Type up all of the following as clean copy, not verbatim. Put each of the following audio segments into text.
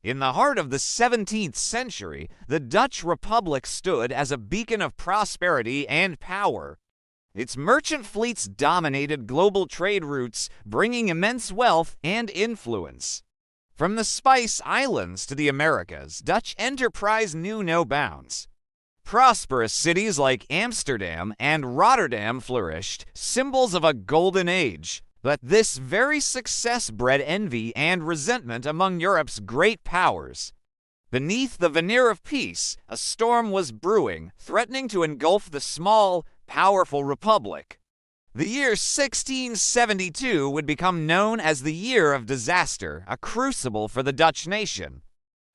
In the heart of the 17th century, the Dutch Republic stood as a beacon of prosperity and power. Its merchant fleets dominated global trade routes, bringing immense wealth and influence. From the Spice Islands to the Americas, Dutch enterprise knew no bounds. Prosperous cities like Amsterdam and Rotterdam flourished, symbols of a golden age. But this very success bred envy and resentment among Europe's great powers. Beneath the veneer of peace, a storm was brewing, threatening to engulf the small, powerful republic. The year 1672 would become known as the Year of Disaster, a crucible for the Dutch nation.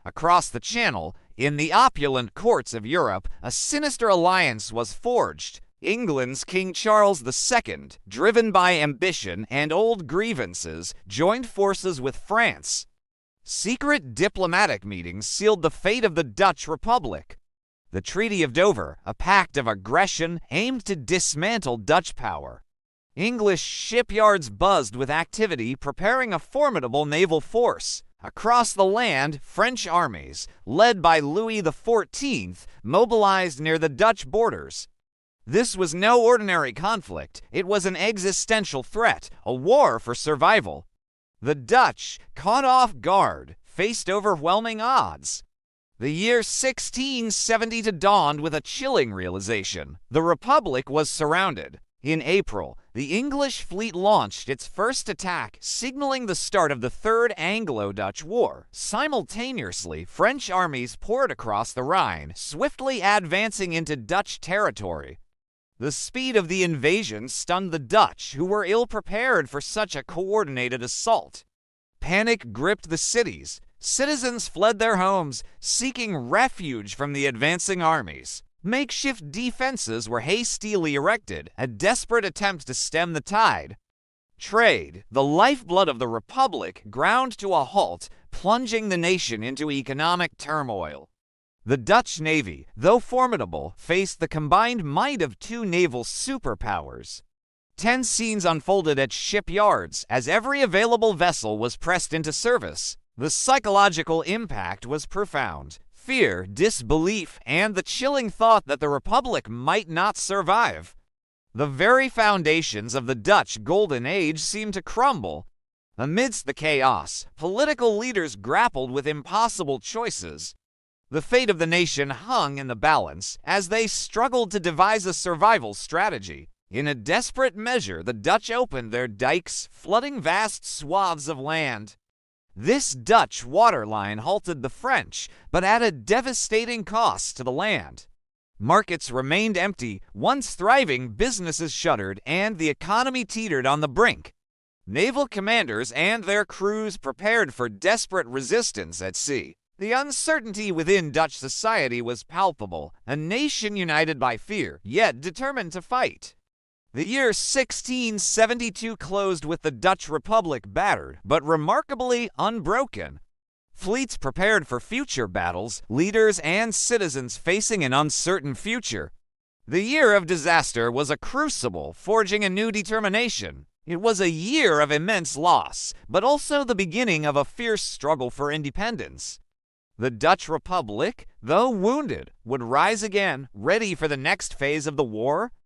Across the Channel, in the opulent courts of Europe, a sinister alliance was forged. England's King Charles II, driven by ambition and old grievances, joined forces with France. Secret diplomatic meetings sealed the fate of the Dutch Republic. The Treaty of Dover, a pact of aggression, aimed to dismantle Dutch power. English shipyards buzzed with activity, preparing a formidable naval force. Across the land, French armies, led by Louis XIV, mobilized near the Dutch borders. This was no ordinary conflict. It was an existential threat, a war for survival. The Dutch, caught off guard, faced overwhelming odds. The year 1670 dawned with a chilling realization. The Republic was surrounded. In April, the English fleet launched its first attack, signaling the start of the Third Anglo-Dutch War. Simultaneously, French armies poured across the Rhine, swiftly advancing into Dutch territory. The speed of the invasion stunned the Dutch, who were ill-prepared for such a coordinated assault. Panic gripped the cities. Citizens fled their homes, seeking refuge from the advancing armies. Makeshift defenses were hastily erected, a desperate attempt to stem the tide. Trade, the lifeblood of the Republic, ground to a halt, plunging the nation into economic turmoil. The Dutch Navy, though formidable, faced the combined might of two naval superpowers. Tense scenes unfolded at shipyards as every available vessel was pressed into service. The psychological impact was profound. Fear, disbelief, and the chilling thought that the Republic might not survive. The very foundations of the Dutch Golden Age seemed to crumble. Amidst the chaos, political leaders grappled with impossible choices. The fate of the nation hung in the balance as they struggled to devise a survival strategy. In a desperate measure, the Dutch opened their dikes, flooding vast swaths of land. This Dutch waterline halted the French, but at a devastating cost to the land. Markets remained empty, once thriving businesses shuttered, and the economy teetered on the brink. Naval commanders and their crews prepared for desperate resistance at sea. The uncertainty within Dutch society was palpable, a nation united by fear, yet determined to fight. The year 1672 closed with the Dutch Republic battered, but remarkably unbroken. Fleets prepared for future battles, leaders and citizens facing an uncertain future. The year of disaster was a crucible, forging a new determination. It was a year of immense loss, but also the beginning of a fierce struggle for independence. The Dutch Republic, though wounded, would rise again, ready for the next phase of the war.